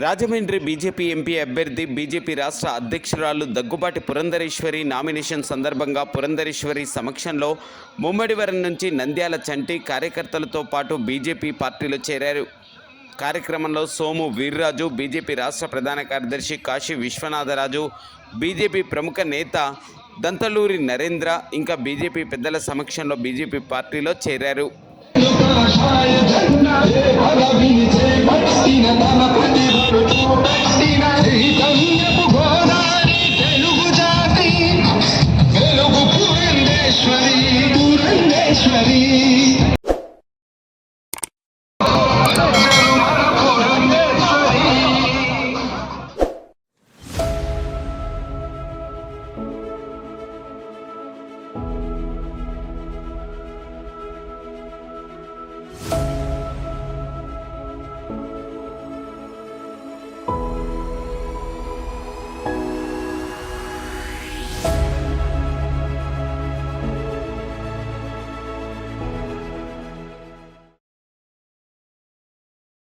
Rajahmundry BJP MP అభ్యర్థి BJP రాష్ట్ర అధ్యక్షురాలు దగ్గుబాటి పురంధరేశ్వరి నామినేషన్ సందర్భంగా పురంధరేశ్వరి సమక్షంలో ముమ్మడివరం నుంచి నంద్యాల చంటి కార్యకర్తలతో పాటు బీజేపీ పార్టీలో చేరారు. కార్యక్రమంలో సోము వీర్రాజు, బీజేపీ రాష్ట్ర ప్రధాన కార్యదర్శి కాశీ విశ్వనాథరాజు, బీజేపీ ప్రముఖ నేత దంతలూరి నరేంద్ర ఇంకా బీజేపీ పెద్దల సమక్షంలో బీజేపీ పార్టీలో చేరారు. పురంధేశ్వరి